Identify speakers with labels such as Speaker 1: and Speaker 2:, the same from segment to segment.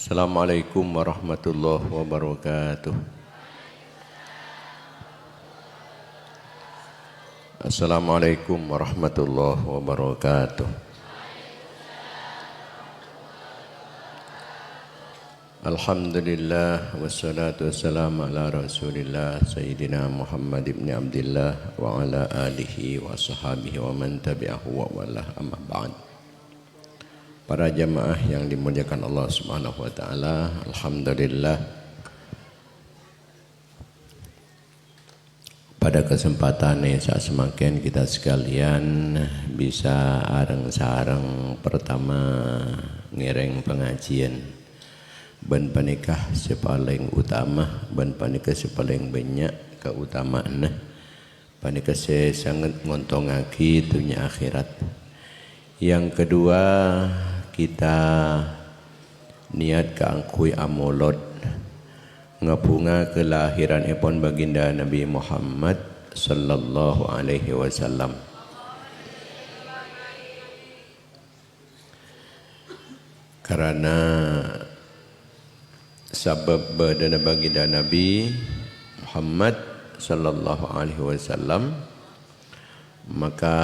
Speaker 1: Assalamualaikum warahmatullahi wabarakatuh. Assalamualaikum warahmatullahi wabarakatuh. Alhamdulillah wassalatu wassalamu ala Rasulillah Sayyidina Muhammad ibn Abdullah wa ala alihi wa sahbihi wa man tabi'ahu wa walah amma ba'd. Para jamaah yang dimuliakan Allah Subhanahu wa taala, alhamdulillah pada kesempatan yang saat semakin kita sekalian bisa areng-sareng pertama ngereng pengajian ben panikah sepaling utama ben panikah sepaling banyak keutamaan panikah sangat ngontongaki dunia akhirat. Yang kedua kita niat keangkui amolot ngepunga kelahiran ipon baginda Nabi Muhammad sallallahu alaihi wasallam. Karena sebab badan baginda Nabi Muhammad sallallahu alaihi wasallam maka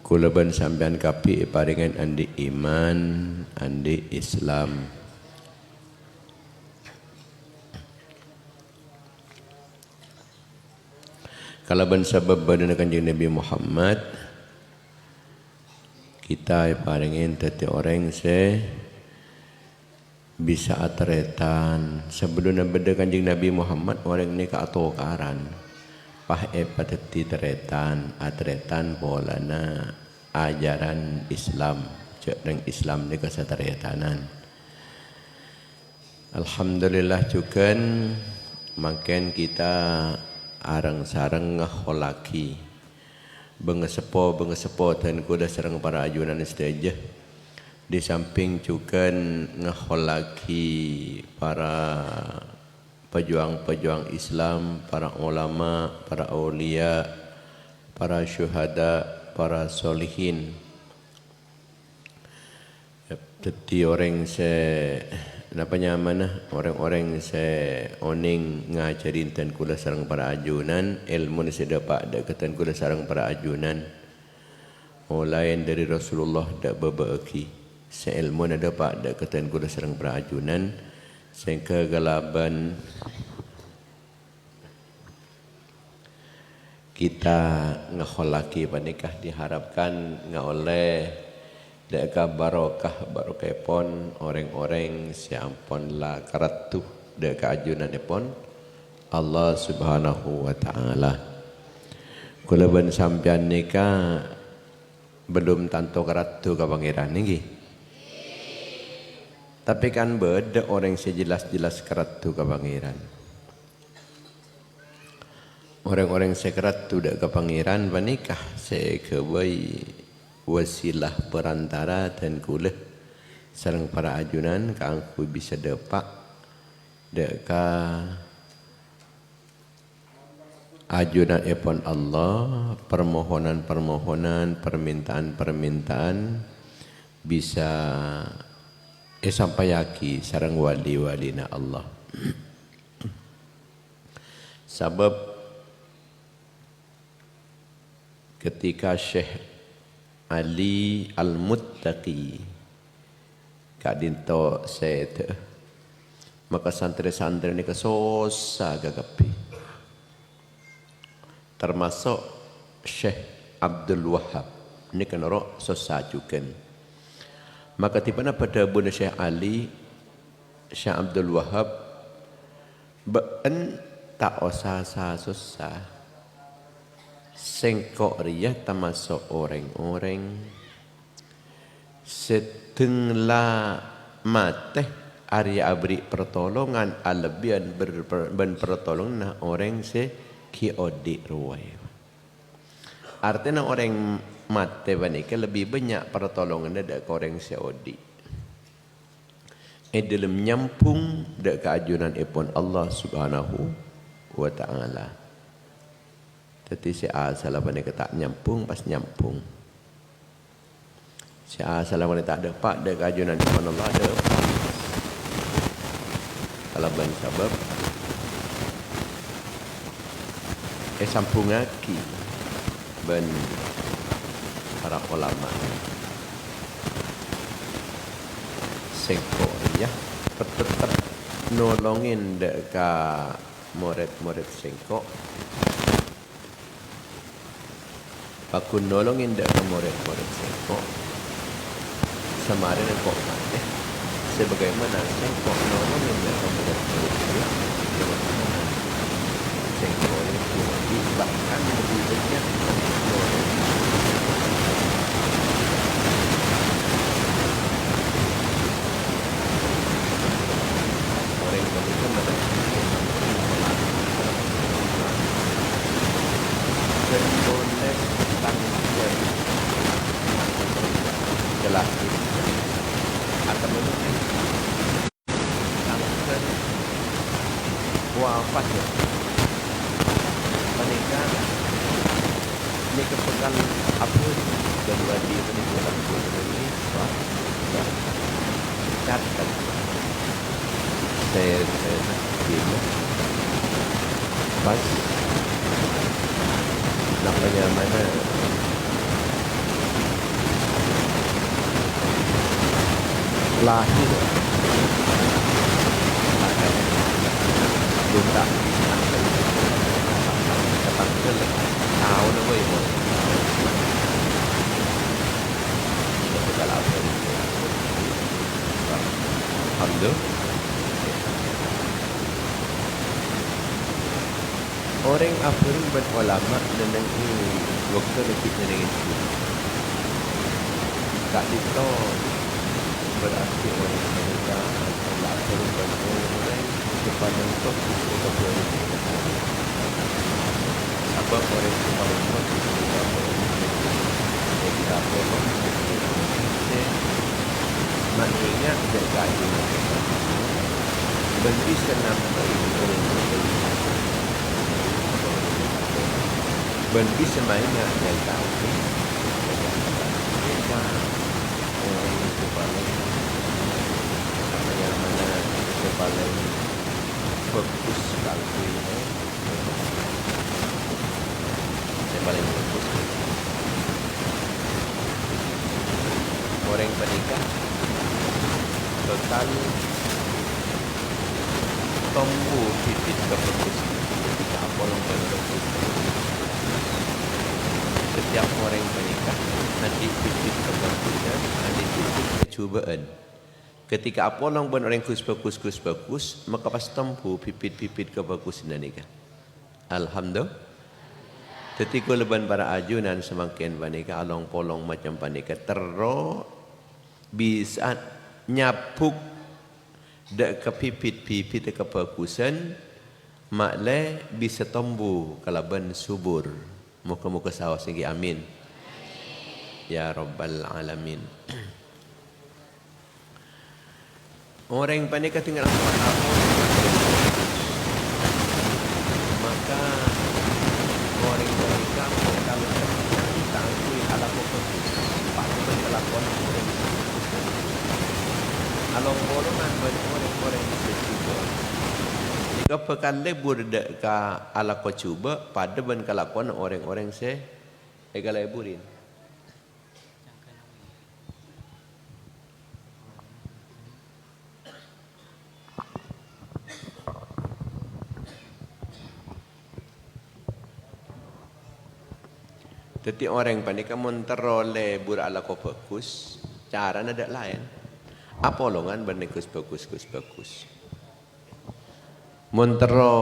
Speaker 1: kulaban sampean kapi paringan andi iman, andi Islam. Kalaban sabab badan kanjeng Nabi Muhammad, kita paringin teti orang se bisa atretan sebelum beda kanjeng Nabi Muhammad orang ni ka atokaran. Pah pateti teretan atretan polana ajaran Islam cek nang Islam ni kasataretanan. Alhamdulillah cukan makin kita arang-sarang ngaholaki bengesepo dan kuda serang para ajunan stage di samping cukan ngaholaki para pejuang-pejuang Islam, para ulama, para aulia, para syuhada, para solihin. Jadi orang orang se oning ngajarin tan kula sareng para ajunan, ilmu ni sedapat dak ketan kula sareng para ajunan. Lain dari Rasulullah dak bebeeki. Se ilmu na dapat dak ketan kula sareng para ajunan. Sehingga galaban kita ngakholaki panikah diharapkan ngoleh deka barokah pon orang-orang siampon la karatu deka ajunan pon Allah Subhanahu wa taala. Kulaban sampean nikah belum tanto karatu ka pangeran niki. Tapi kan beda orang sejelas-jelas keratu ke pangeran. Orang-orang sekeratu dak ke pangeran panikah sekebai wasilah perantara dan kulah sareng para ajunan kaangku bisa depak deka ajunan epon Allah, permohonan-permohonan, permintaan-permintaan bisa sampai yaki sareng wali-walina Allah. Sebab ketika Syekh Ali Al-Muttaqi kadinto set maka santri-santri ni kesosa gagapi. Termasuk Syekh Abdul Wahab ni kenoro sosajukan. Maka tipana pada Bunda Syekh Ali Syekh Abdul Wahab ben tak osasa susah sengkok riyah termasuk orang-orang setenglah mateh Arya abri pertolongan alebian pertolongan orang se kiodi ruwai. Artinya orang mate banika lebih banyak pertolongan dak orang seodi. Dalam nyampung dak keajunan ipon Allah Subhanahu wa taala. Tetapi si asal banika tak nyampung pas nyampung. Si salam ni tak ada pak dek ajunan subhanallah ada. Kalau ban sebab sampungaki ban para ulama sengko ya tetap nolongin dek ka murid-murid sengko aku nolongin dek ka murid-murid sengko semarin kok mana sebagaimana sengko nolongin dek ka murid-murid sengko itu bahkan lebih banyak wafat ya. Mereka ini kepegang apa dan wadi ini dalam ini catat saya ini pas namanya mana lahir Bunda ketangkel tahu na boy mo ito kalau Alhamdulillah orang apurin berulama dan ini waktu lebih dari itu tak itu berarti orang mereka adalah apurin berulama kepada untuk apa orang itu paling penting kita perlu mengingat jaga ini bagi senam bagi semuanya jaga ini kita orang itu paling yang mana paling fokus sekali saya paling fokus orang menikah total tombu pipit ke fokus ketika apolong berfokus setiap orang menikah nanti pipit ke fokus nanti pipit kecubaan. Ketika apolong pun orang kus-kus maka pas tempu pipit-pipit ke bagus nikah. Alhamdulillah. Ketika leban para ajunan semakin panika along polong macam panika terro bisa nyapuk dek ke pipit-pipit ke bagusan makle bisa tumbuh kalaban subur. Muka-muka sawah singgi amin. Ya Rabbal Alamin. Orang yang panik tinggal maka orang mereka kalau kita akui ala fokus pasti berkelakuan orang along golongan orang bercuba jika pekan lebur ka ala ko cuba pada ben kelakuan orang-orang se egal leburin. Jadi orang panik kamu teroleh bura ala ko fokus, cara nada lain. Apolongan bernekus bagus. Montero,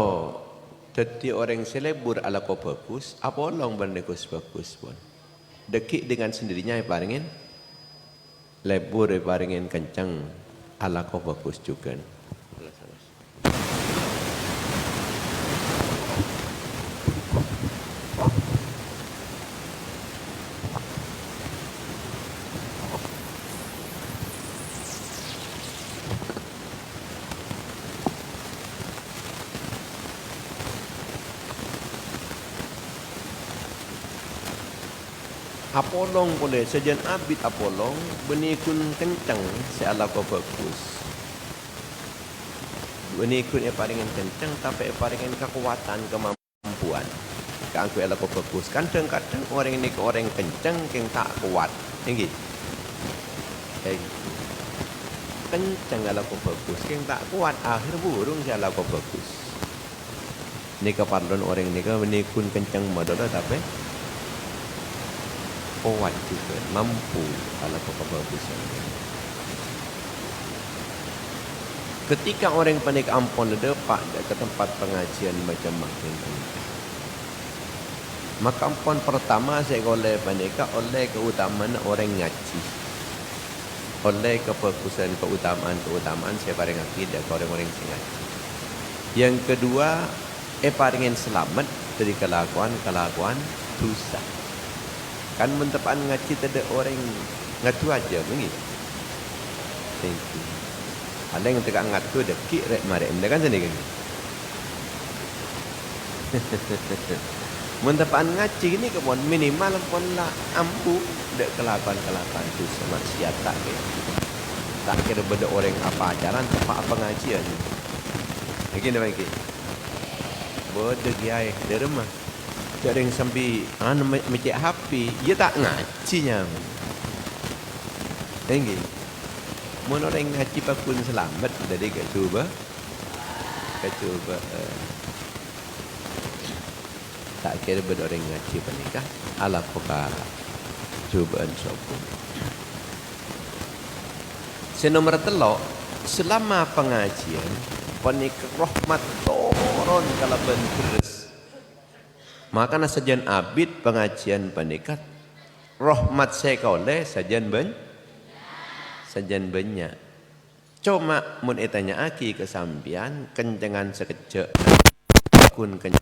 Speaker 1: jadi orang selebur ala ko fokus, apolong bernekus bagus pun. Dekik dengan sendirinya paringin, lebur paringin kencang ala ko fokus juga. Apolong boleh, sejen abid apolong, benikun kencang seala kau bagus. Benikun paringan kencang, tapi paringan kekuatan, kemampuan. Kangku elak kau bagus. Kadang-kadang orang ini ke orang kencang, yang tak kuat. Yang gitu. Kencang elak kau bagus, yang tak kuat. Akhir burung seala kau bagus. Ini keparlon orang ini benikun kencang modalnya, tapi kuat juga, mampu ala kebagusan. Ketika orang panik ampun ledepak ke tempat pengajian macam-macam, maka ampun pertama saya oleh panika oleh keutamaan orang ngaji, oleh keutamaan saya paling akidah ke orang-orang yang ngaji. Yang kedua, paringin selamat dari kelakuan dosa. Kan mentepaan ngaji ada orang ngatu aja begitu. Thank you. Ada yang tegak ngatu ada ki rek mare enda kan sendiri kan. Mentepaan ngaji ini kebon minimal pun lah ampu dek kelakuan tu sama maksiat tak ke. Tak kira beda orang apa ajaran tempat apa ngajian. Begini bagi. Bodoh kiai dari rumah. Ada yang sambil mencek HP, dia tak ngajinya. Tinggi. Mana orang ngaji pun selamat dari kecuba. Tak kira ber orang ngaji pernikah ala perkara cubaan sopun. Senomor telok, selama pengajian pernikah rahmat turun kalau benterus. Makanya sajian abid pengajian pendekat rahmat saya oleh sajian banyak. Cuma mun etanya aki kesampian kencengan sekejap kun kenceng.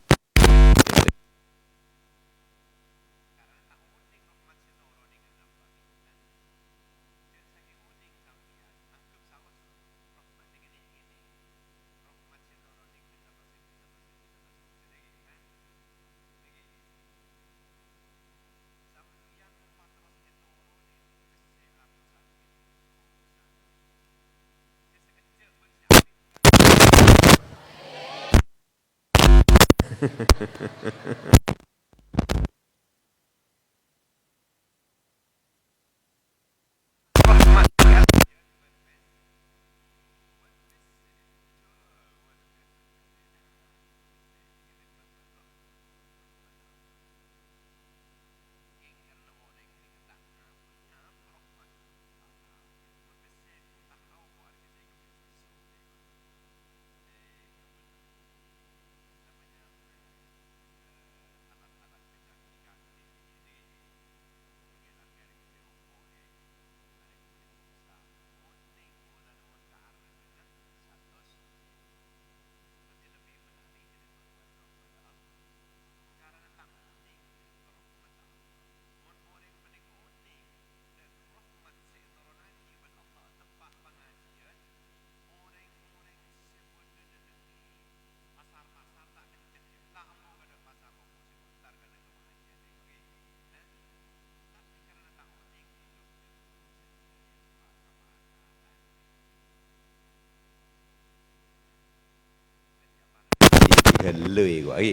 Speaker 1: Gelui gua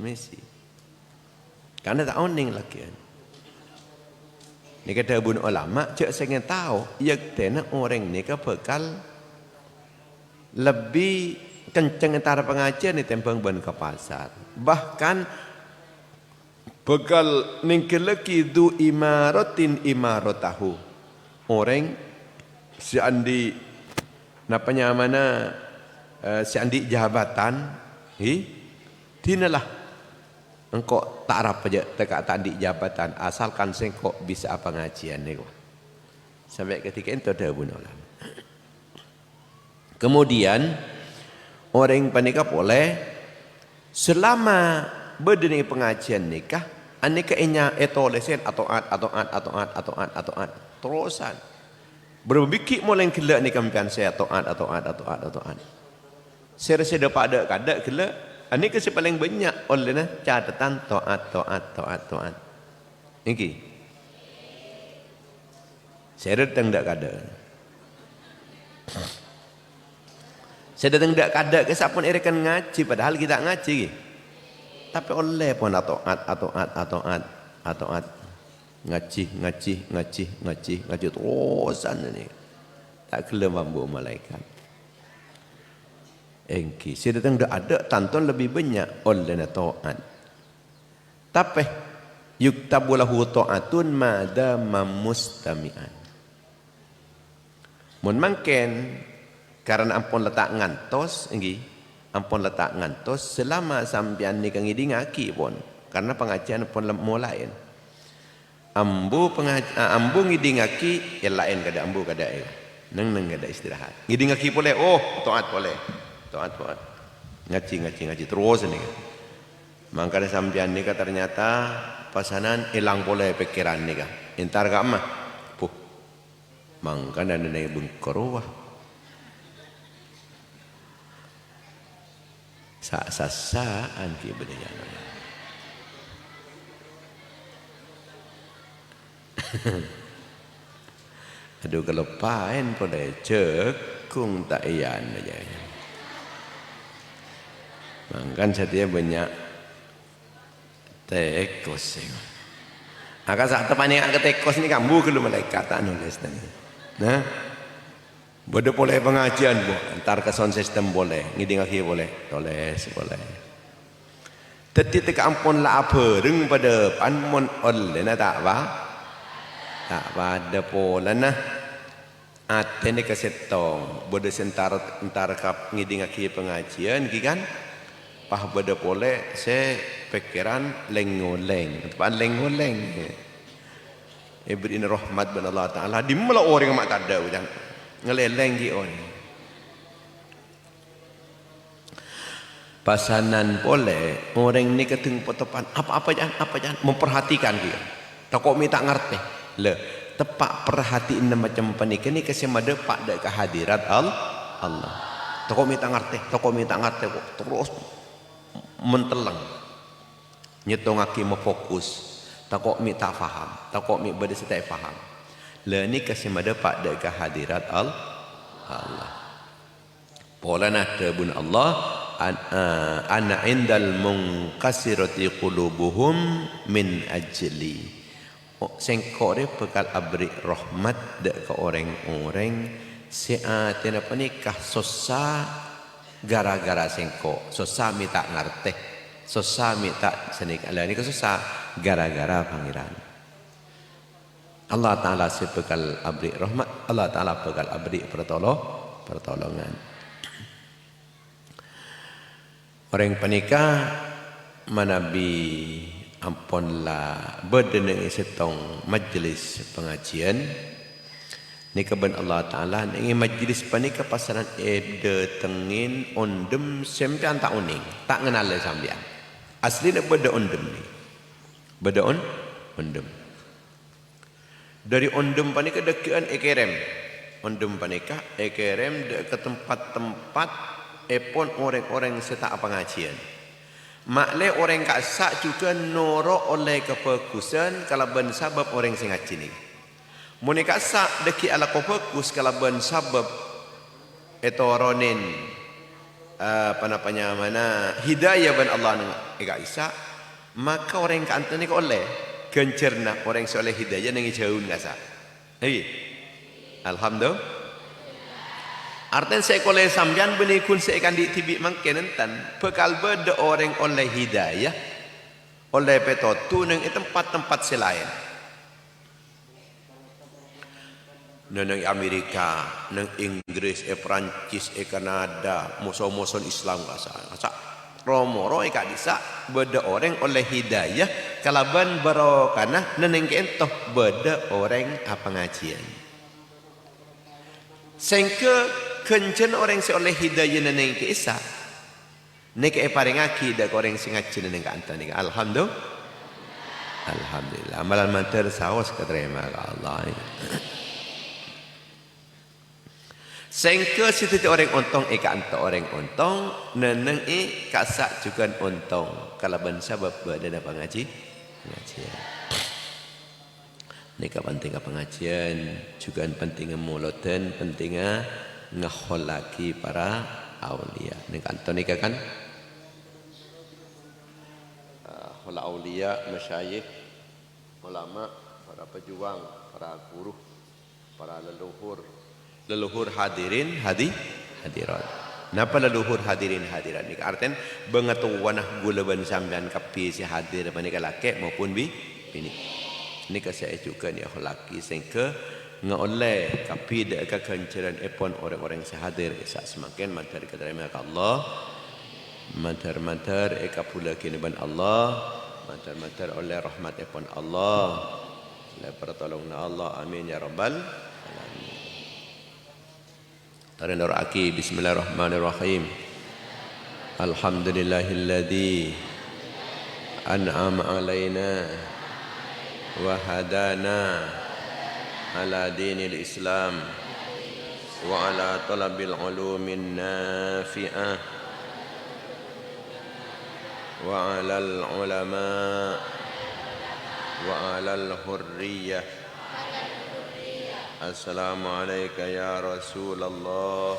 Speaker 1: Messi. Karena tak oning lagi. Ni kata bun ulama, cak saya tahu, ia kena orang ni ke bekal lebih kencang antara pengajian ni tempang ban ke pasar. Bahkan bekal ningkelaki du imaratahu. Orang si andi napanya mana seandi jabatan, tinalah engkau tak harap aja tekak tadi jabatan asalkan sengkok bisa apa ngajian ni. Sampai ketika itu ada bunuh. Kemudian orang panika boleh selama berdiri pengajian nikah, aneka enya etolesen atau terusan berbikik mulai kelak ni kampian saya atau saya rasa dapat ada kada kelak. Ini kasi paling banyak oleh catatan toat. Iki. Saya datang tak kada. Saya datang tak kada ke sapun erekan ngaji padahal kita ngaji. Tapi oleh pun atoat ngaji terusan ni. Tak kena mampu malaikat. Engki saya datang tak ada tonton lebih banyak oleh taat. Tapi yuktabu lahu ta'atun madama mustami'an. Mun mangken karena ampun letak ngantos enggi ampun letak ngantos selama sampean ni kang ngidingaki pun karena pengajian pun mulai ambu ngidingaki yang lain kada ambu kada neng kada istirahat ngidingaki boleh taat boleh taat ngaji terus ni mangkane sampean ni ternyata pasanan hilang boleh pikiran ni kah entar ka mah puh mangkane nene bengkorowah sasaan ki bedanya. Aduh kalau paen pada cekung tak iyan aja. Mangkan setia banyak tekos. Akan saat tepani ke tekos ni kambu ke lu malaikat nulis tadi. Nah. Boleh boleh pengajian bu, antar ke sound system boleh, ngiding akhir boleh, boleh. Tetapi teka ampun lah apa, reng pada panmon oleh na tak pada pola na. Ate ni kesetong, boleh antar kap ngiding akhir pengajian, kan? Pah pada boleh, saya pikiran lengoleng, pan lengoleng. Ibrin rahmat bin Allah Taala, di mana orang mak tak ada ujang. Ngeleleng di on. Pasanan boleh orang ni keteng potopan apa jangan memperhatikan dia. Tak kok minta ngerti. Le tepak perhatiin macam panik ni kesemada pak dak kehadirat Allah. Tak kok minta ngerti kok terus mentelang. Nyetongaki mau fokus. Tak kok minta faham, tak kok minta bersetai faham. Le ni kesemada pak dak kehadirat Allah. Pola nada bun Allah ana indal munqasirati qulubuhum min ajli. Sengkok dia bekal abri rahmat dak ke orang-orang seaten apa ni kah susah gara-gara sengkok. Susah minta ngerti. Susah minta senik. Lah ni susah gara-gara pangeran. Allah Ta'ala sebekal abri rahmat, Allah Ta'ala bekal abri pertolongan. Orang penikah manabi ampunlah berdeneng setong majlis pengajian. Ni keben Allah Ta'ala ni majlis penikah pasaran ebde tengin ondem sempian tak uning, tak kenal sambian. Asli nak beda ondem ni. Beda ondem. Dari ondem panika dekian ekerem. Ondem panika ekerem ke tempat-tempat epon orang-orang serta pengajian. Makle orang kasak juga noro oleh kefokusan kalau ben sabab orang sing ngaji ni. Mun kasak deki ala kefokus kalau ben sabab etoronen mana hidayah ben Allah nang eka isa maka orang kanten ni oleh kencerna orang soleh hidayah nang jauh ngasa. Hei. Alhamdulillah. Artinya saya koleh sambian benikun saya akan ditibik mangken entan. Bekal beda orang oleh hidayah oleh petotu nang tempat-tempat selain. Nang Amerika, nang Inggris, Perancis, Kanada, musuh-musuh Islam kasa. Romo ika disa beda orang oleh hidayah kalaban barokana neneng kentoh beda orang apa ngajian. Sengke kencen orang si oleh hidayah neneng ke isa. Nek paringaki dak orang sing ngaji neneng ka anta nika. Alhamdulillah. Amalan mantar saos keterima Allah. Sengke situ orang ontong eka anta orang ontong neneng kasak juga ontong kalaban sabab berada pengaji. Nika penting pengajian, juga penting mulutan, penting ngakholaki para aulia. Nika nika kan para aulia, masyayikh, ulama, para pejuang, para guru, para leluhur hadirin hadirat. Napa leluhur hadirin hadirat ni artian bengatuwanah gulaban sampean kapi si hadir manika laki maupun bini. Ini saya juga ni laki sehingga ngoleh kapi dak kekenceran epon orang-orang sehadir isa semakin matar keterima Allah. Matar eka pula kiniban Allah. Matar oleh rahmat epon Allah. Oleh pertolongan Allah. Amin ya rabbal alamin. Tarin doa-aki bismillahirrahmanirrahim. Alhamdulillahilladzi an'ama alaina wa hadana ala dinil Islam wa ala talabil ulumin nafi'ah wa ala al ulama wa ala al hurriyah. Assalamualaikum ya Rasulullah.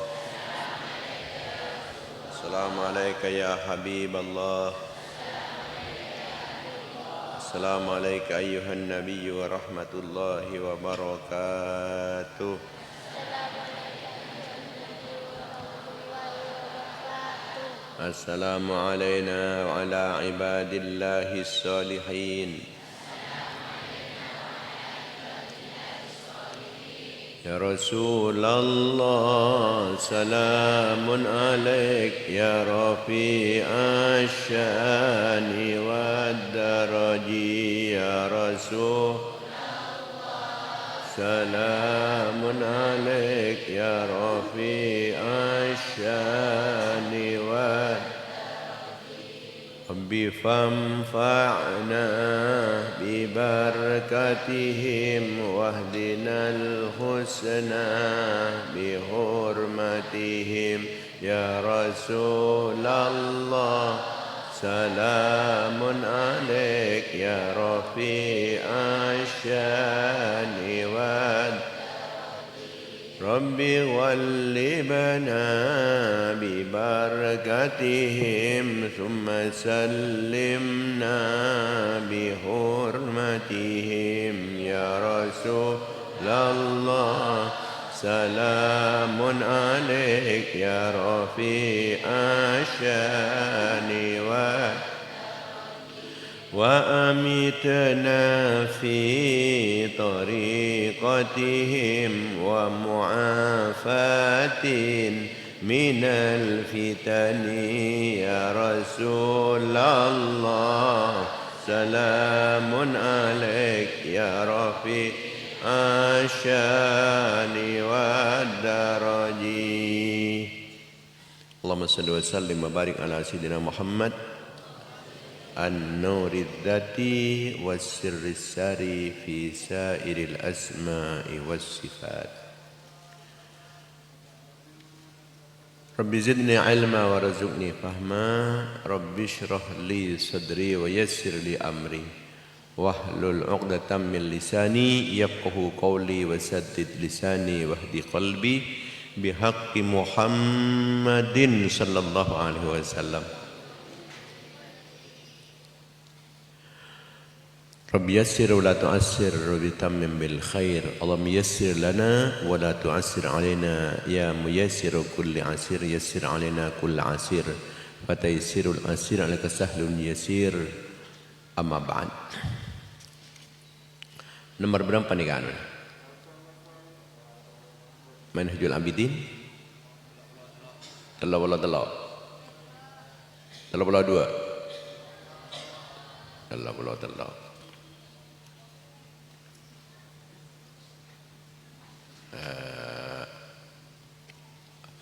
Speaker 1: Assalamualaikum ya Habiballah. Assalamualaikum ayuhan Nabi wa rahmatullahi wa barakatuh. Assalamu alayna wa ala ibadillahi salihin. Ya Rasulullah, salamun alaik ya rafi'ash syani wad daraji ya Rasulullah, salamun alaik ya rafi'ash syani wad Rabbi famfa'na bibarakatihim wahdinal husna bihurmatihim ya Rasulullah, salamun alaik ya rafi'ash syani wad Rabbi wallibna bibarakatihim thumma sallimna bihurmatihim ya Rasulullah, salamun alaik ya rafi'ash syani وأمتنا في طريقتهم ومعافاة من الفتن يا رسول الله, سلام عليك يا رفيع الشان والدرج. اللهم صل وسلم وبارك على سيدنا محمد النور الذاتي والسر الساري في سائر الأسماء والصفات. رب زدني علما وارزقني فهما. رب اشرح لي صدري ويسر لي أمري واحلل عقدة من لساني يفقهوا قولي وسدد لساني واهد قلبي بحق محمد صلى الله عليه وسلم. Rabbi yassir wa la tu'assir Rabbi tammim bil khair. Allahumma yassir lana wa la tu'assir alaina ya muyassir kulli asir yassir alaina kulli asir fatayassirul asir alaka sahlun yasir. Amma ba'd. Nomor berapa nih kan? Manhajul Abidin 32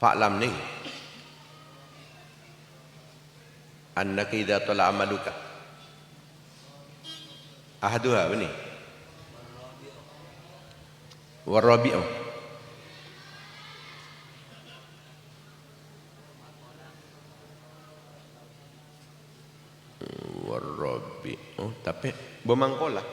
Speaker 1: Fa'lam ni annaka idza tala amaluka ahaduha ini warabi'u tapi bermangkola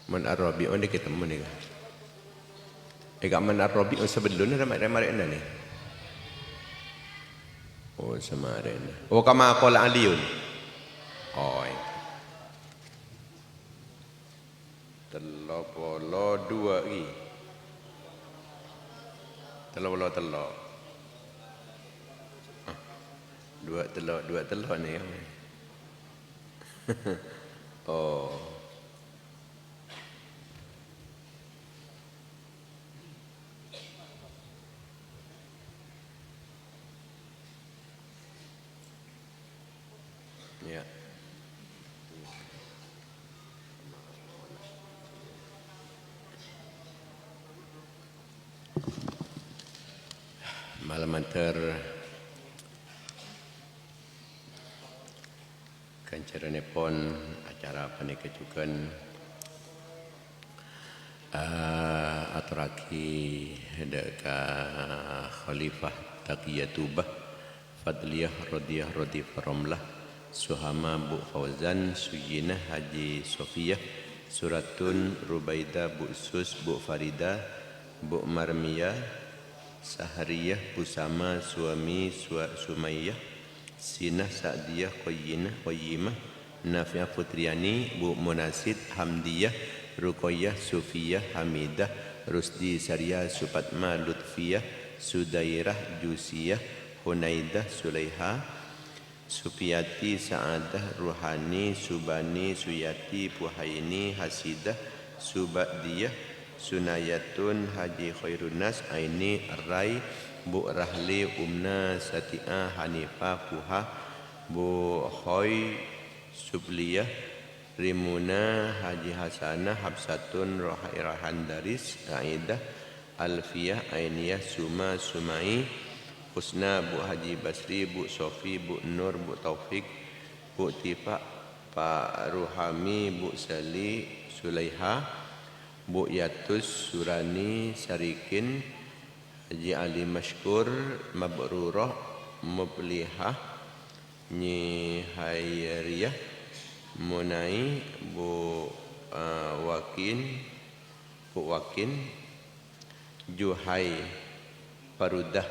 Speaker 1: Man Ar-Rabi'un dia ketemu ni. Kat Man Ar-Rabi'un sebelum ni ramai-ramai ni. Oh semarin. Oh kama qala Aliun. Oh. Telok polo dua lagi. Telok polo telok. Dua telok ni. Oh. Ya. Malam antar kancarane pon acara panikecukan aturaki deka Khalifah Taqiyatubah Fadliyah Radiyah Radifah Suhama Bu Fauzan Sujinah Haji Sofiyah Suratun Rubaidah Bu Sus Bu Farida Bu Marmiyah Sahariyah Busama Suami Sumayyah Sinah Sa'diyah Qayyimah Nafi'ah Putriani Bu Munasid Hamdiyah Ruqayyah Sufiyah Hamidah Rusdi Sariyah Supatma Lutfiyah Sudairah Jusiyah Hunaidah Sulaiha Supiyati Sa'adah Ruhani Subani Suyati Puhaini Hasidah Subadiyah Sunayatun Haji Khairunas Aini Rai Bu Rahli Umna Sati'ah Hanifah Puha Bu Khoi Subliyah Rimuna Haji Hasanah Habsatun Rahan Daris Aidah Alfiyah Ainiyah Suma Sumai Husna Bu Haji Basri Bu Sofi Bu Nur Bu Taufik Bu Tifak Pak Ruhami Bu Sali Sulaiha Bu Yatus Surani Sarikin Haji Ali Mashkur Mabrurah Mublihah Nyi Hayriyah Munai Bu Wakin Juhai Parudah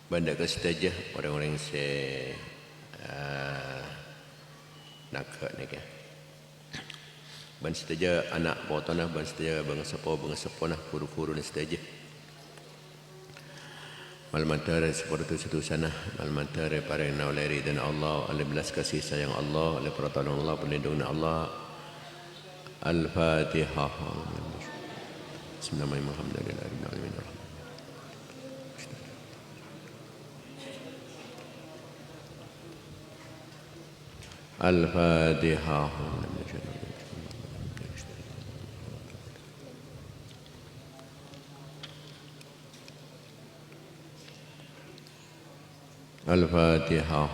Speaker 1: Banda kestajah orang-orang yang nak ni ke. Ban setaja anak potonah ban setaja bangsa ponah kuru-kuru ni setaja. Malmantare seperti itu sana malmantare para nauleri dan Allah oleh belas kasih sayang Allah oleh pertolongan Allah perlindungan Allah. Al-Fatihah. Bismillahirrahmanirrahim. Al-Fatihah. Al-Fatihah.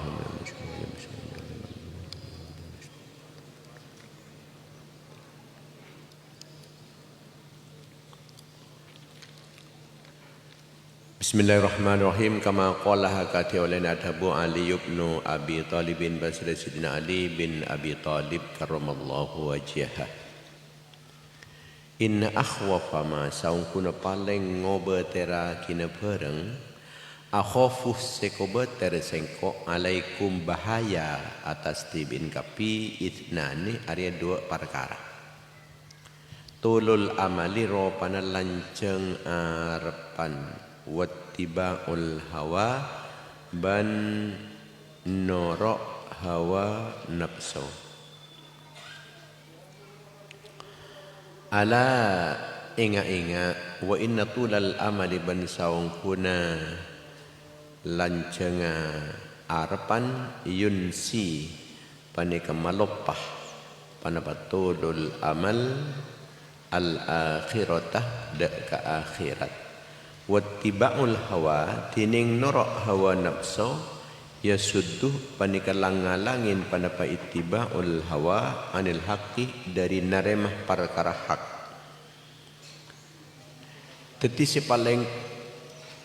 Speaker 1: Bismillahirrahmanirrahim. Kama qala hakati olehna Abu Ali ibn Abi Talib bin Basri Sidina Ali bin Abi Talib karramallahu wajhah. Inna akhwafa ma saungkuna paling ngobetera kina pereng akhafu sekobetera sengko alaikum bahaya atas tibin kapi itnani area dua perkara. Tulul amali ropana lanceng arepan wattiba'ul hawa ban norok hawa nafsu. Ala inga-inga wa inna tulal amali ban saung kuna lancenga arepan yunsi panika malopah panapatulul amal al akhiratah dak ka akhirat. Wattiba'ul hawa tining norok hawa nafsu Yasudduh panikalang-ngalangin panapa ittiba'ul hawa anil haqqi dari naremah perkara hak. Teti si paling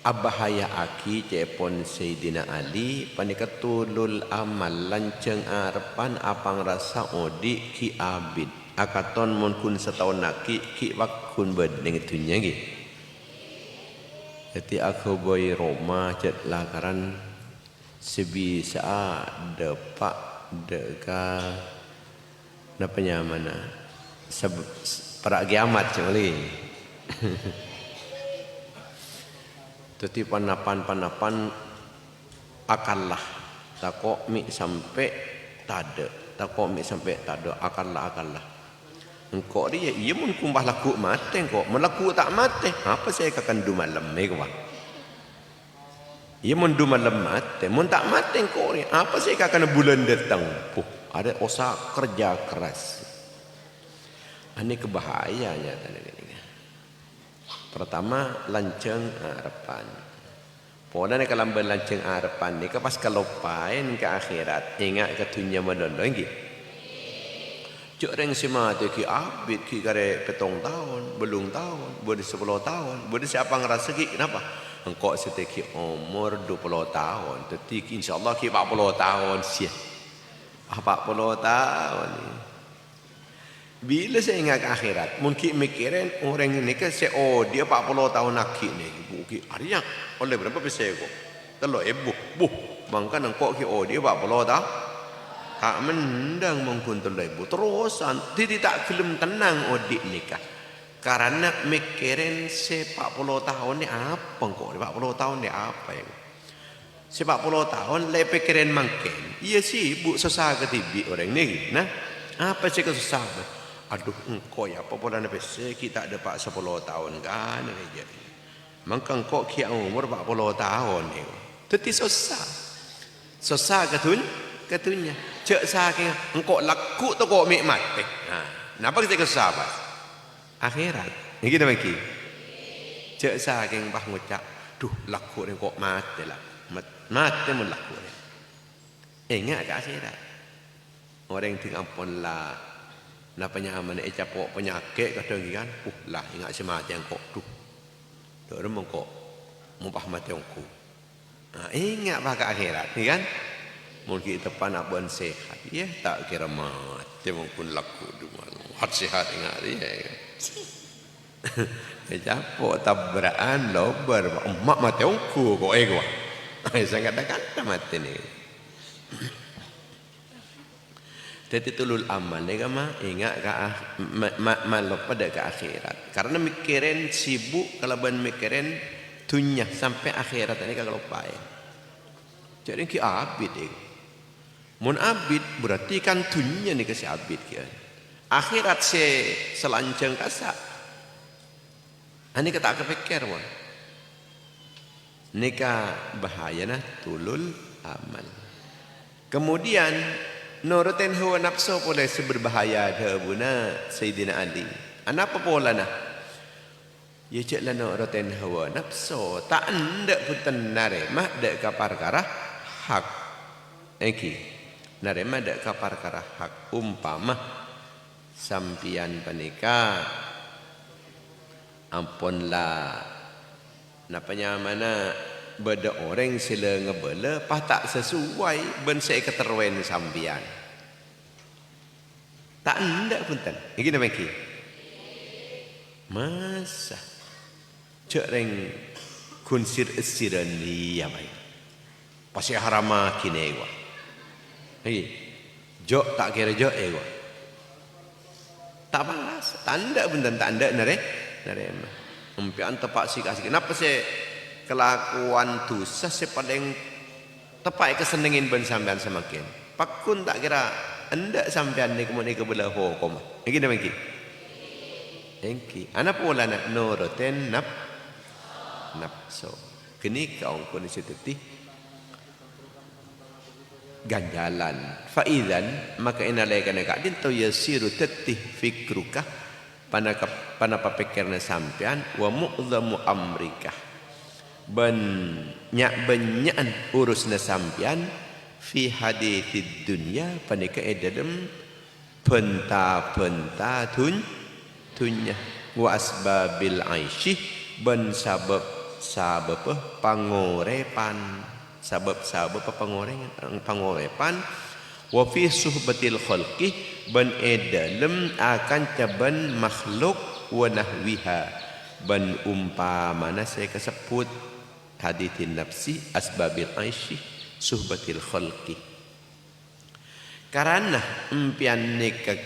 Speaker 1: abahaya aki cepon Sayyidina Ali panikatulul amal lanceng arepan apang rasa odi ki abid akaton mon kun setahun naki ki wakun bedeng itunya gitu. Jadi aku boy Roma cet lakaran sebisa depak deka napanya mana para kiamat culi. Jadi panapan akallah takok mi sampai tade takok mi sampai tade akallah engkau dia ia mun kumbah laku mate engkau melaku tak mate apa saya akan du malam ni kau ia mun du malam mate mun tak mate engkau ni apa saya akan bulan datang ada usaha kerja keras ini kebahayanya tadi ini. Pertama lanceng harapan. Pola ni kalau lanceng harapan ni pas kalau pain ke akhirat ingat ke dunia mendono lagi. Cuk reng sima tu ki abid ki kare petong tahun, belum tahun, boleh 10 tahun, boleh siapa ngerasa ki kenapa? Engkau seteki umur 20 tahun, tetik insyaallah ki 40 tahun sia. 40 tahun ni. Bila saya ingat ke akhirat, mungkin mikirin orang ini kan saya dia 40 tahun lagi ni, buki ariak oleh berapa besar kok? Telur buh, bangkan engkau ki dia 40 tahun. Tak mendang mungkin telur terusan, dia tak kelem tenang odik nikah. Karena mikirin saya 40 tahun ni apa engkau? 40 tahun ni apa ya? Saya 40 tahun le pikirin mungkin. Iya sih bu susah ketibi orang ni, nah apa sih kesusah? Aduh engkau ya apa pula nak kita ada 10 tahun kan ni jadi. Maka engkau kia umur 40 tahun ni. Teti susah katunya. Cek saking engkau laku tu kau nikmat. Napa kita susah pas? Akhirat. Ini kita bagi. Cek saking bah ngucap, duh laku ni kau mati lah. Mati mun laku ni. Ingat ke akhirat. Orang tinggal pun lah. Napanya mana capok penyakit kadang kan lah ingat si mati yang kok tuh dorong mengkok mumpah mati angku ingat bah ke akhirat ni kan mungkin depan nak buat sehat ya tak kira mati mungkin laku dua hat sehat ingat dia capok tabrakan lobar emak mati angku kok gua sangat dekat mati ni. Jadi tulul amal ni kan ingat ke malop pada ke akhirat. Karena mikirin sibuk kalau ben mikirin dunia sampai akhirat ni kalau lupain. Jadi ki abid ni. Mun abid berarti kan dunia ni kasi abid kan. Akhirat se selanceng kasak. Ani kata kepikir mon. Nika bahaya nah tulul amal. Kemudian nurutin hawa nafsu boleh seberbahaya dhabuna Sayyidina Ali. Apa pola nah? Ya ceklah nurutin hawa nafsu tak ndak pun naremah dak ka perkara hak. Eki. Naremah dak ka perkara hak umpama sampian panika ampunlah napanya mana beda orang sila ngebela pah tak sesuai ben saya keterwen sampian tak ndak punten iki nama iki masa cek reng kunsir esirani ya baik pasti harama kini gua iki jok tak kira jok gua tak panas tanda punten tanda nare umpian tepak sikasik kenapa saya kelakuan tu sepaling tepat kesenengin ben sampean semakin pakun tak kira endak sampean ni kemudian kebelah hukum iki dah mungkin engki ana pola nak nurutin nafsu kini kau kun seteti ganjalan faizan maka inalaikana kadin tu yasiru tetih fikruka panapa pikirna sampean wa mu'dhamu amrika banyak urusna sampian fi hadithid dunya panika dalam benta-benta dunya wa asbabil aisyih ben sabab pangorepan sabab pangorepan wa fi suhbatil khalqi ban dalam akan caban makhluk wa nahwiha ban umpamana saya kesebut hadithin nafsi asbabil aisyih suhbatil khalqi karena empian nika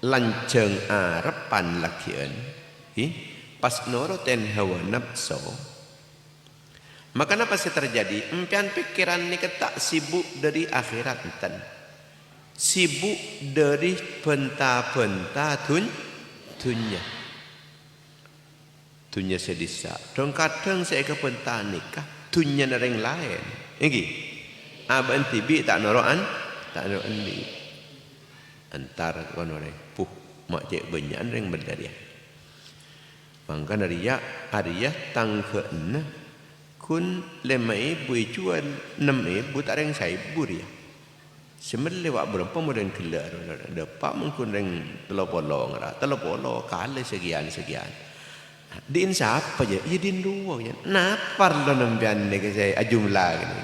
Speaker 1: lanceng arepan lakian pas noroten hawa nafsu maka apa sih terjadi empian pikiran nika tak sibuk dari akhirat enten sibuk dari benta-benta dunya sedisa dong kadang saya ke benta nikah dunya nareng lain iki aban tibi tak noroan di antar konore puh mak cek benyan reng berdaria mangka naria ariya tangkeun kun lemai bui cuan 6,000 tak reng 1,000 dia semele wak berapa moden kelar dapat mungkin reng 30 ngara 30 kali sekian din siapa je ya din dua ya napar lo nembian ni ke saya jumlah ni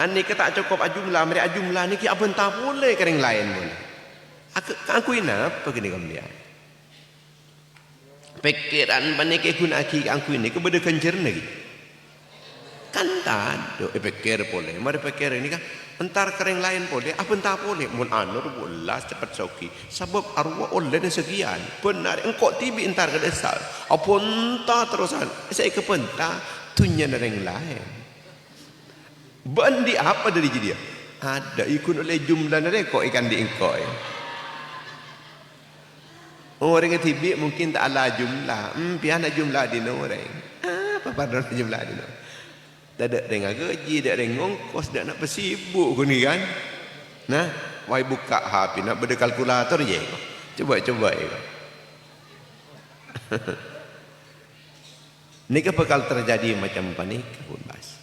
Speaker 1: ani ke tak cukup jumlah mereka jumlah ni ki apa entah boleh kering lain boleh aku ini apa gini kamu dia pikiran banyak guna aki aku ini kepada kencer lagi kan tak do pikir boleh mari pikir ini kan entar kering lain boleh apa entah boleh mun anur bola cepat soki sebab arwah oleh sekian benar engkau tibi entar ke desa apa entah terusan saya kepentah tunya yang lain bandi apa dari dia ada ikut oleh jumlah nare kok ikan di engkau orang tibi mungkin tak ada jumlah piana jumlah di orang apa pada jumlah di orang tak ada dengan gaji tak ada ngongkos tak nak bersibuk kau ni kan nah wai buka HP nak beda kalkulator je coba ni ke bakal terjadi macam apa ni pun bas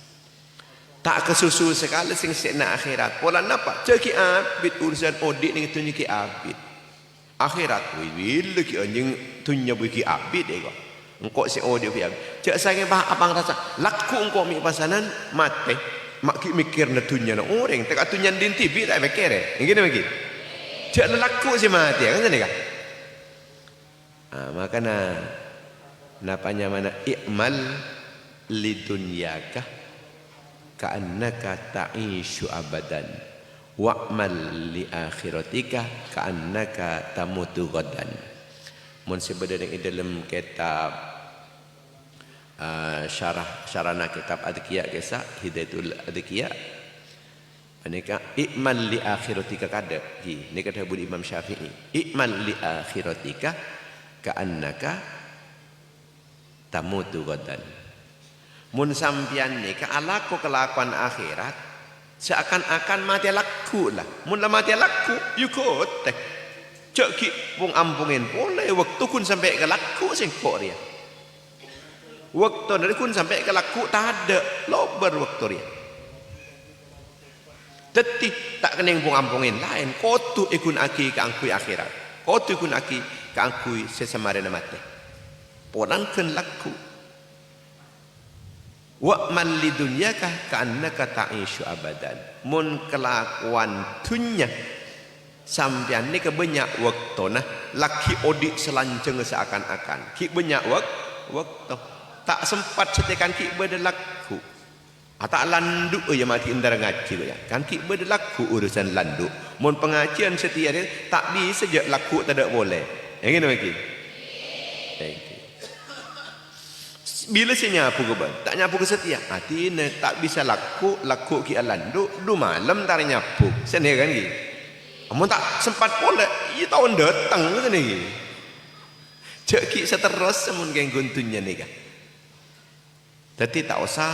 Speaker 1: tak kesusu sekali sing nak akhirat pola napa ceki abid urusan audit ni tunyi ki abid akhirat wil ki anjing tunya ki abid ego engkau si audit ki abid cek sange bah abang rasa laku engkau mi pasanan mate mak ki mikir na tunya na orang tak tunya din tibi tak mikir ngene bagi cek laku si mati kan ni kan makana napanya mana i'mal lidunyaka ka'annaka ta'ishu abadan wa'mal li akhiratika ka'annaka tamutu ghadan mun sebenarnya dalam kitab syarana kitab adkiya kisah hidayatul adkiya anika i'mal li akhiratika kada ni kata Imam Syafi'i i'mal li akhiratika ka'annaka tamutu ghadan mun sampian ni ke alaku kelakuan akhirat seakan-akan mati laku lah mun lah mati laku yukut cek ki pung ampungin boleh waktu kun sampai ke laku singkok dia waktu dari kun sampai ke laku tak ada lober waktu dia teti tak kena pung ampungin lain kotu ikun aki ke angkui akhirat kotu ikun aki ke angkui sesamarena mati polan ken laku wa man lidunyaka ka'annaka ta'ishu abadan mun kelakuan dunya sampean ni ke banyak waktu nah laki odik selanceng seakan-akan ki banyak waktu tak sempat setekan ki berlaku tak landu ya mati indara ngaji ya kan ki berlaku urusan landu mun pengajian setiap hari tak bisa je laku tak ada boleh yang ini lagi bila saya nyapu ke ban tak nyapu ke setia hati ne tak bisa laku ki alandu du malam tar nyapu sene kan gitu amun tak sempat pole i tahun datang ke ni cek ki seterus semun geng guntunya ni kan tapi tak usah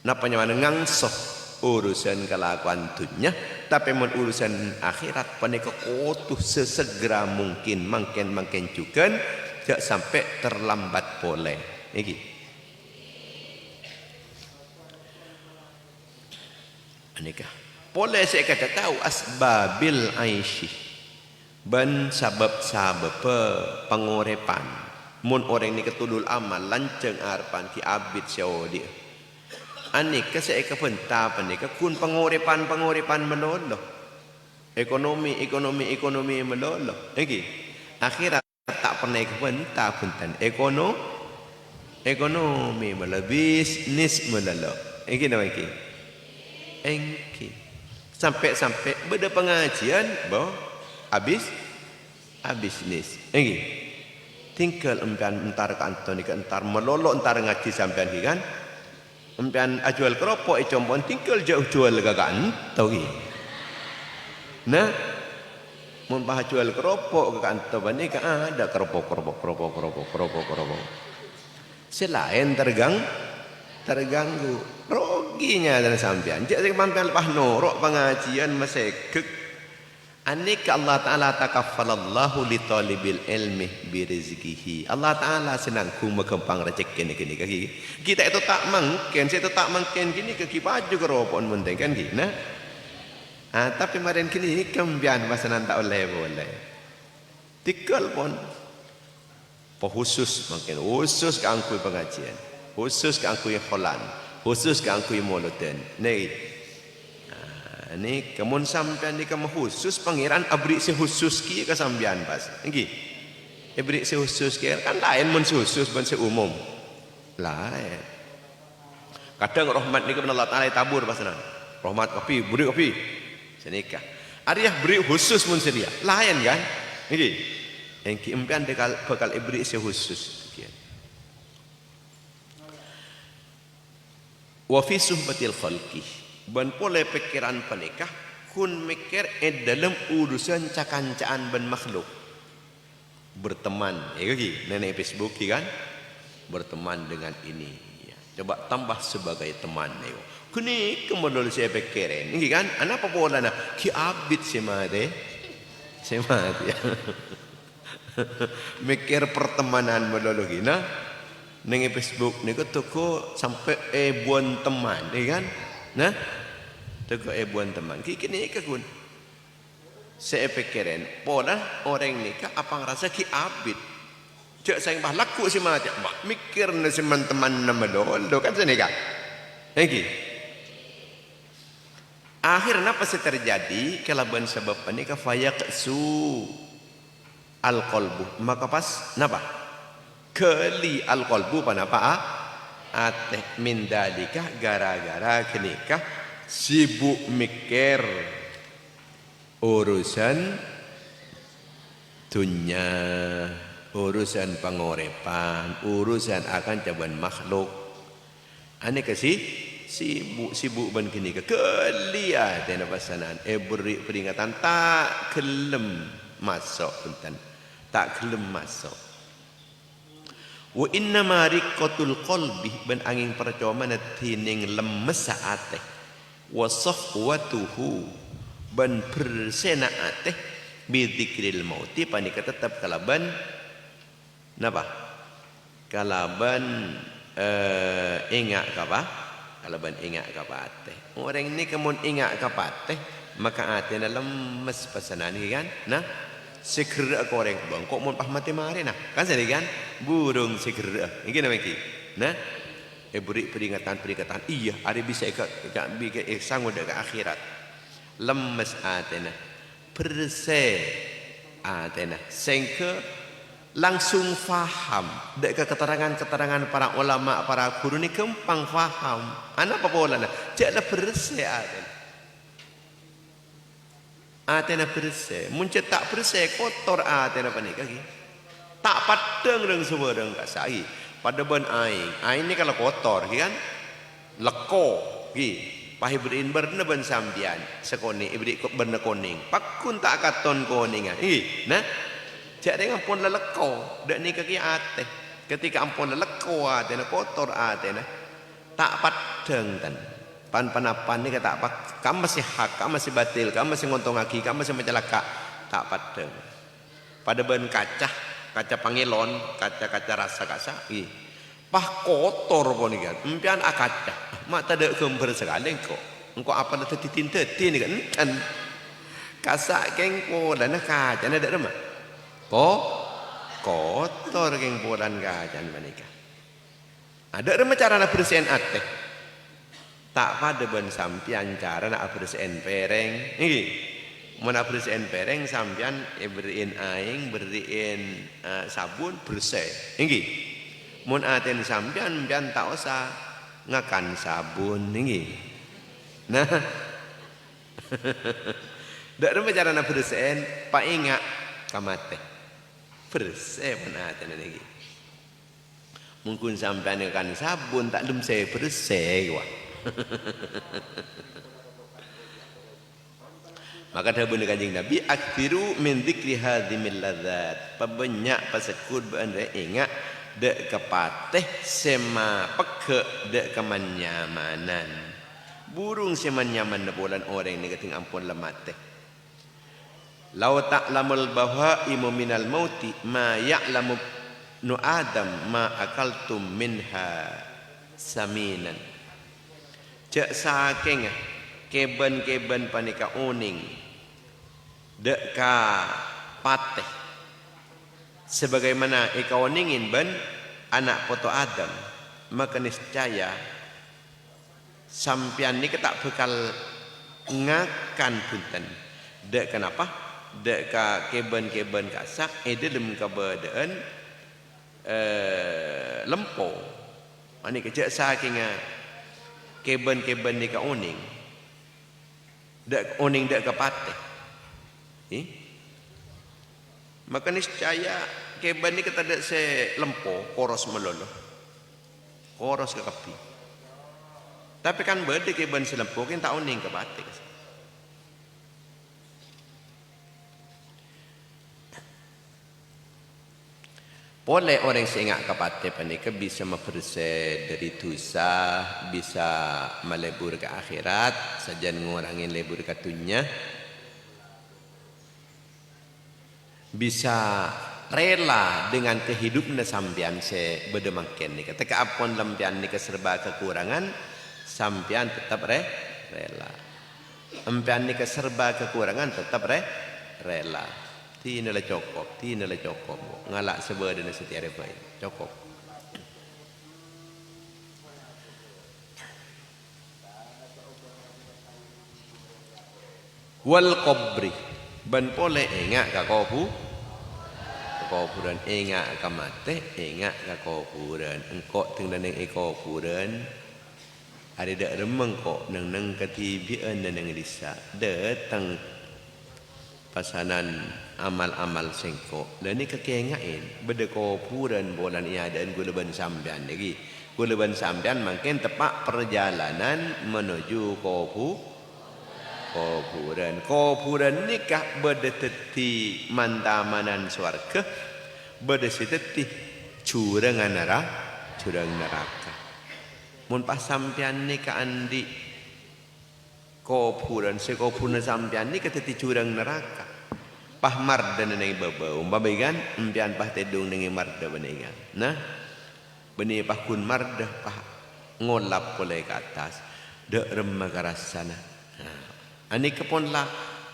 Speaker 1: napa nyaman ngangsoh urusan kelakuan dunya tapi mun urusan akhirat paneka kotuh sesegera mungkin makin juga tidak sampai terlambat boleh. Iki. Anikah boleh saya kata tahu asbabil aisyih ban sabab-sabab pengorepan mun orang ni ketulul amal lanceng arpan ki abid syau dia anikah saya kepentar panikah kun pengorepan meloloh ekonomi meloloh lagi akhirat tak pernah kepentar punten ekonomi meloloh bisnis meloloh lagi nama lagi engki sampai beda pengajian boh habis nis engki tinggal entar kanton ke entar melolok entar ngaji sampean ki kan empian ajual keropok combon tinggal jauh jual gagan tau ki nah mun bah jual keropok ke kantor bani ka ada keropok selain terganggu roginya dan sampean jak sampean lepas norok pengajian masekek anik Allah taala takaffalallahu li talibil ilmi bi rizqihi Allah taala senangku megempang rezeki ni kaki kita itu tak mungkin saya itu tak mungkin gini ke baju keropok penting kan gini nah tapi kemarin kini kembian masanan tak boleh tikal pun khusus mungkin khusus ke angkui pengajian khusus ke angkui kholan khusus ke angkui moloten ni kemun sampean ni kamu khusus pangeran abri se khusus ki ke sampean pas nggih abri se khusus ki kan lain mun khusus ban se umum lain kadang rahmat ni kepada Allah taala tabur pasanan rahmat kopi beri kopi senikah ariah beri khusus mun sedia lain kan nggih engki empian bakal abri se khusus kian wa fi suhbatil khalqi ban boleh pikiran penikah kun mikir dalam urusan cakan-cakan ban makhluk berteman lagi nenek Facebook kan berteman dengan ini ya. Coba tambah sebagai teman kini kemudian saya pikirin ini kan apa pola nak ki abid semade ya mikir pertemanan melologi nah neng Facebook ni toko sampai buan teman kan nah toko buan teman kini kekun saya pikirin pola orang ni ka apa ngerasa ki abid cak sayang bah laku si mati mikir na si teman nama dolo kan sini kan lagi akhirnya apa sih terjadi kelaban sebab ini ka fayaqsu al qalbu maka pas napa keli al qalbu panapa ateh min dalika gara-gara kenikah sibuk mikir urusan dunia urusan pengorepan urusan akan caban makhluk ane kasih sibuk ban kenikah kelia tena pasanan beri peringatan tak kelem masuk punten tak kelem masuk wa inna ma riqatul qalbi ben angin percuma tining lemes saate wa sahwatuhu ben persena ate bi dzikril mauti panika tetap kalaban napa kalaban ingat apa kalaban ingat apa ate orang ini kemun ingat apa ate maka ate lemes pesanan kan nah segera koreng bang kok mau pah mati mari nah kan saya kan burung segera ini nama ki nah beri peringatan iya ada bisa ikat sanggup ke akhirat lemes atena perse atena sehingga langsung faham dek keterangan para ulama para guru ni kempang faham anak apa pola nah jangan perse atena bersih mencetak bersih kotor atena panik lagi tak padang dengan semua dengan kat sai pada ban aing ni kalau kotor kan leko gi pahi berin berna ban sambian sekoni ibri berna koning pakun tak katon koningan nah jak dengan pun leko dak ni kaki ate ketika ampun leko atena kotor atena tak padang tan pan-panapan ni kata apa kamu masih hak kamu masih batil kamu masih ngontong aki kamu masih mencelaka tak padang pada ban kaca pangilon kaca rasa kasa pah kotor pun ni kan empian akaca mak tak ada gambar sekali kok engko apa dah tetin ni kan kasak kengpo dan kacan ada remah kotor kengpo dan kacan manika ada remah cara nak bersihin ateh tak pada ben sampian cara nak bersihin pereng niki mun nak bersihin pereng sampian beriin aing beriin sabun bersih niki mun aten sampian pian tak usah ngakan sabun niki nah dak ada cara nak bersihin pak ingat kamate bersih mun aten niki mungkin sampian ngakan sabun tak dem saya bersih wah maka dah benar kanjeng Nabi akhiru min dzikri hadhimil ladzat pabanyak pasakut benda ingat dek kepatih sema peke dek kemanyamanan burung seman nyaman bulan orang ni keting ampun lemat teh law ta'lamul bahaimu minal mauti ma ya'lamu nu adam ma akaltum minha saminan cek saking keben-keben panika uning dek ka pateh sebagaimana ika uningin ben anak poto Adam maka niscaya sampian ni tak bekal ngakan punten dek kenapa dek ka keben-keben kasak dalam keberadaan lempo ani kecek saking keben-keben ni ka uning dek ka pateh maka niscaya keben ni kata dek se lempo koros melolo koros ke kapi tapi kan berde keben se lempo kan tak uning ke pateh boleh orang seingat kapate panika bisa membersih dari dosa, bisa melebur ke akhirat, sajan ngurangin lebur ke dunia. Bisa rela dengan kehidupan sampian se bedemaken ni. Ketika apun lampian ni keserba kekurangan, sampian tetap rela. Ampian ni keserba kekurangan tetap rela. Tinalah cukup ngalak seber dan setiap hari cukup wal qabri ban pole ingat ka kuburan ingat ka mate ingat ka kuburan engkau teng dan kuburan ada dak remeng kok nang katibian dan nang disa datang pasanan amal-amal sengkok dan ni kekengain beda kuburan bolan ia dan guleban sampean lagi guleban sampean makin tepak perjalanan menuju kuburan nikah beda teti mantamanan swarga beda teti curang neraka mun pas sampean nikah andi kuburan sekuburan sampean ni keteti curang neraka pah marda neneng babau babegan empian pah tedung nengi marda beningan nah beni pah kun marda pah ngolap pole ke atas dek remah karasana ani kepon lah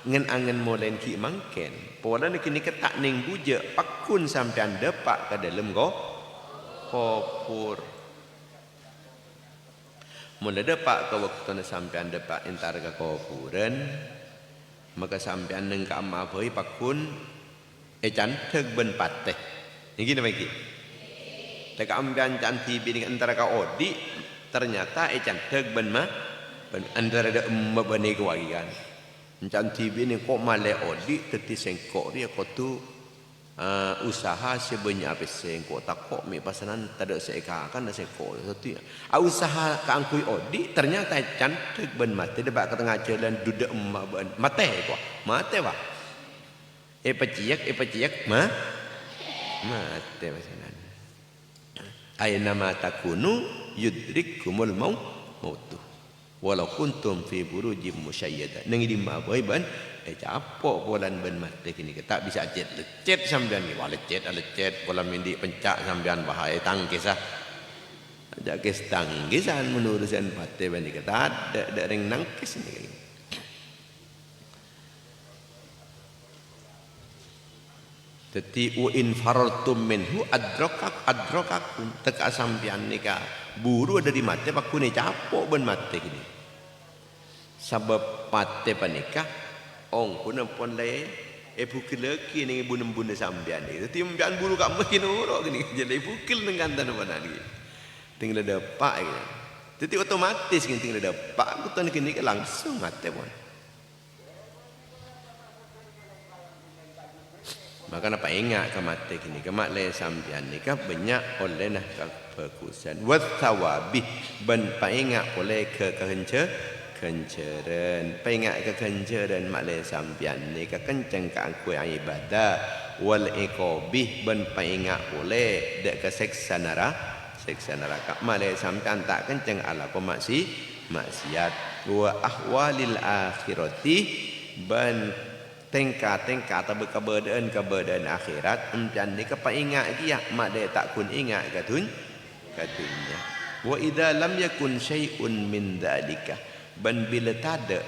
Speaker 1: ngen angen molen ki mangken pola ni kini ketak ning buja pakun sampean depak ke dalam kopur mula depak ke waktu sampean depak entar ke kuburan maka sampean neng ka amma boi pakun cantek ben pateh iki nama iki tak ambian canti bini antara ka odi ternyata cantek ben antara de emma bani kewagian canti bini kok male odi teti sengkok dia kok tu usaha sebanyak apa sengkok tak kok mi pasanan tak ada seeka kan ada sengkok satu usaha keangkui odi ternyata cantik ben mate debat ke tengah jalan duduk emak ben mate kok mate wah epeciak mate pasanan aina ma takunu yudrikumul mautu walau kuntum fi burujim musyayyada nang di mabai ban capok bolan ben mate kini tak bisa lecet sampean ni lecet bolan mindi pencak sampean bahaya tangkis Jak kes tanggisan menurusan pate bani kata ada ring nangkis ni. Teti wa in farartum minhu adrakakum teka sampian nika buru dari mate paku ni capok ben mate gini. Sebab mate panika ong pun pon le bukil lagi ni bunda sampian ni. Teti sampian buru kamu kini urok gini jadi bukil dengan tanah mana ni. Tinggal dapat gitu. Teti otomatis gini tinggal dapat aku tan kini langsung mate pon. Maka apa ingat ke mati kini ke mak le sampian ni ke banyak oleh nak kebagusan wasawabi ben ingat oleh ke kenceran ingat ke kenceran mak le sampian ni ke kenceng ke aku ibadah wal iqabi ben ingat oleh dek ke seksa neraka mak le sampian tak kenceng ala maksiat wa ahwalil akhirati ben tingkat atau keberadaan akhirat empian ni kepa ingat dia mak dia tak kun ingat katunya wa idza lam yakun syai'un min dzalika ban bila tada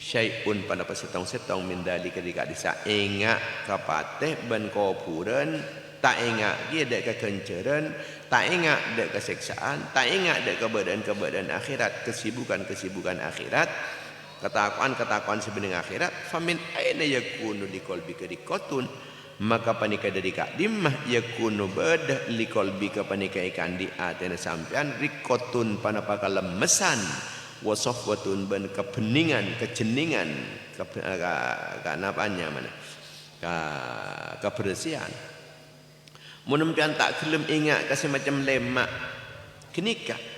Speaker 1: syai'un pada setong min dzalika dika disa ingat kapateh ban kopuran tak ingat dia dak kekenceran tak ingat dak keseksaan tak ingat dak keberadaan akhirat kesibukan akhirat ketakuan sebenarnya akhirat famin aina yakunu liqalbika diqatun maka panika dari kadimah yakunu bad liqalbika panika ikan di atena sampean riqatun panapaka lemesan wa safwatun ban kebeningan kejeningan kanapanya mana kebersihan mun tak gelem ingat kasih macam lemak kenikah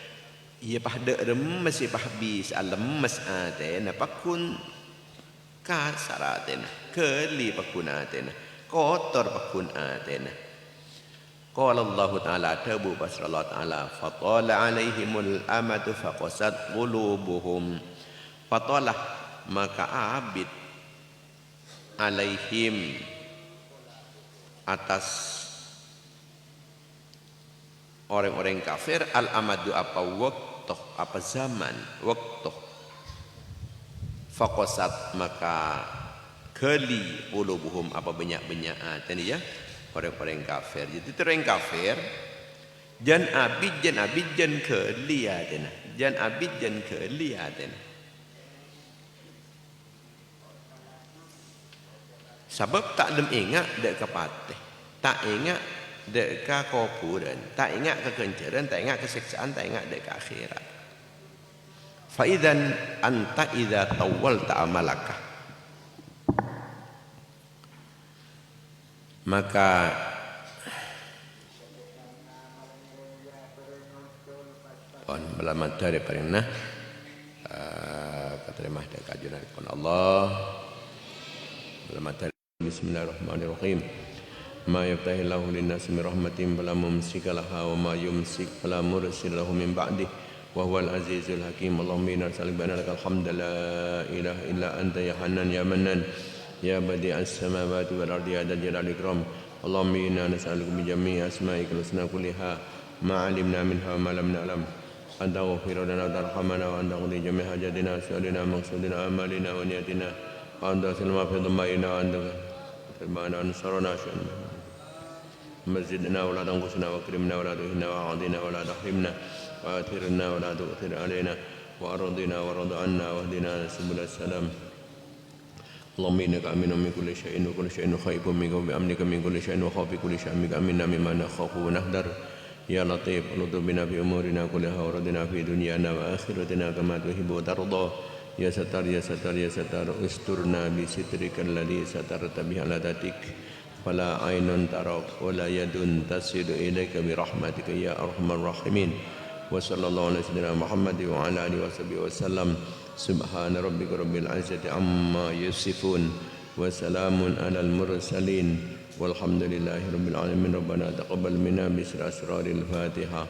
Speaker 1: ia pahda remes ia pahbis alemes atena pakun kasar atena keli pakun atena kotor pakun atena qala Allah taala tabu basrallah taala fatala alaihimul amatu faqasat qulubuhum fatala maka abid alaihim atas orang-orang kafir al-amadu apa waktu apa zaman waktu faqasat maka keli qulubuhum apa banyak-banyak tadi ya orang-orang kafir jadi orang kafir jan abid jan keli atena jan abid jan keli atena sebab tak lem ingat dak kepatih tak ingat dek kuburan, tak ingat kekenceran, tak ingat keseksaan, tak ingat dek akhirat. Fa idzan anta idza tawalta amalaka. Maka on melamat dari pernah katerima dek kajunan pun Allah. Melamat dari bismillahirrahmanirrahim. ما يفتح الله للناس من رحمة فلا ممسك لها وما يمسك فلا مرسل له من بعده وهو العزيز الحكيم اللهم إنا نسألك بأن لك الحمد لا إله إلا أنت يا حنان يا منان يا بديع السماوات والأرض يا ذا الجلال والإكرام اللهم إنا نسألك بجميع أسمائك الحسنى كلها ما علمنا منها وما لم نعلم أن تغفر لنا وترحمنا وأن تقضي جميع حاجاتنا وسؤالنا مقصودنا أمالنا ونياتنا وأن تغفر ما في ضمائنا وأن تغفر أنصرنا شأننا مسجدنا ولا تنقصنا واكرمنا ولا تهنا وأعطنا ولا تحرمنا وآثرنا ولا تؤثر علينا وأرضنا ورض عنا واهدنا سبل السلام اللهم إنك أمين من كل شيء وكل شيء خائف منك وبأمنك من كل شيء وخاف كل شيء منك أمنا مما نخاف ونحذر يا لطيف لطف بنا في أمورنا كلها وردنا في دنيانا وآخرتنا كما تحب وترضى يا ستار يا ستار يا ستار استرنا بسترك الذي سترت به على ذاتك فلا عين تراك ولا يد تصل إليك برحمتك يا أرحم الراحمين وصلى الله على سيدنا محمد وعلى آله وصحبه وسلم سبحان ربك رب العزة عما يصفون وسلام على المرسلين والحمد لله رب العالمين ربنا تقبل منا بسر أسرار الفاتحة